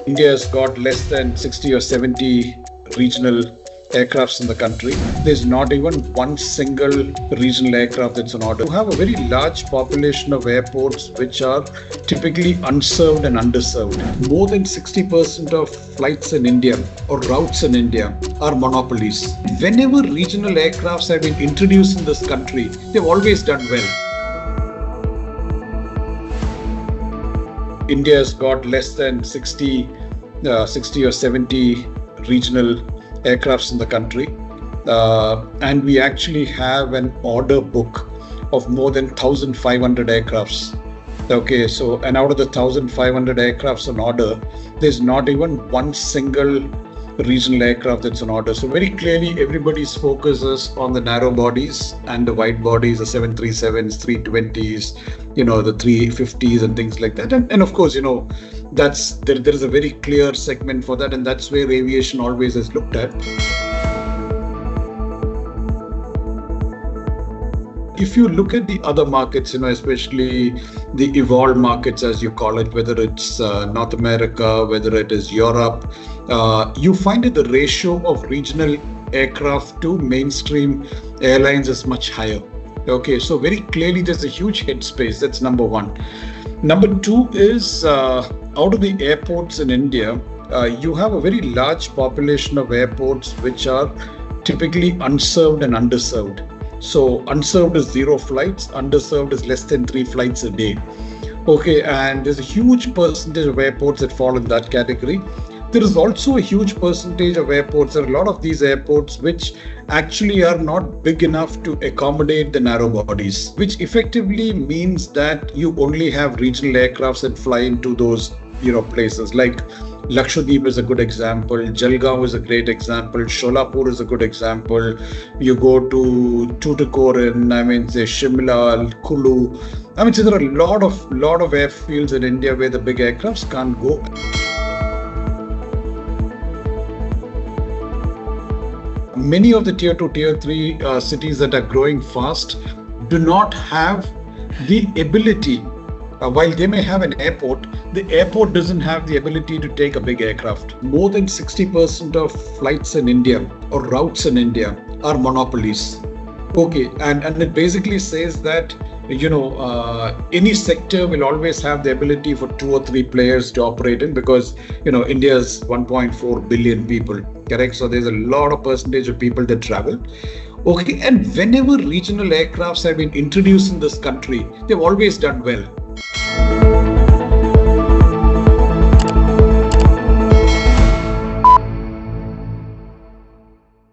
India has got less than 60 or 70 regional aircrafts in the country. There's not even one single regional aircraft that's on order. We have a very large population of airports which are typically unserved and underserved. More than 60% of flights in India or routes in India are monopolies. Whenever regional aircrafts have been introduced in this country, they've always done well. India has got less than 60 or 70 regional aircrafts in the country. And we actually have an order book of more than 1,500 aircrafts. Okay, so, and out of the 1,500 aircrafts on order, there's not even one single regional aircraft that's on order. So very clearly, everybody's focus is on the narrow bodies and the wide bodies, the 737s, 320s, the 350s and things like that. And of course, there is a very clear segment for that, and that's where aviation always is looked at. If you look at the other markets, especially the evolved markets, as you call it, whether it's North America, whether it is Europe, you find that the ratio of regional aircraft to mainstream airlines is much higher. Okay, so very clearly there's a huge headspace. That's number one. Number two is out of the airports in India, you have a very large population of airports which are typically unserved and underserved. So unserved is 0 flights, underserved is less than 3 flights a day. Okay, and there's a huge percentage of airports that fall in that category. There is also a huge percentage of airports, there are a lot of these airports which actually are not big enough to accommodate the narrow bodies, which effectively means that you only have regional aircrafts that fly into those places. Like Lakshadweep is a good example, Jalgaon is a great example, Sholapur is a good example. You go to Tuticorin, say Shimla, Kulu. So there are a lot of airfields in India where the big aircrafts can't go. Many of the tier 2, tier 3 cities that are growing fast do not have the ability. While they may have an airport, the airport doesn't have the ability to take a big aircraft. More than 60% of flights in India or routes in India are monopolies. Okay, and it basically says that any sector will always have the ability for 2 or 3 players to operate in, because India is 1.4 billion people, correct? So there's a lot of percentage of people that travel. Okay, and whenever regional aircrafts have been introduced in this country, they've always done well.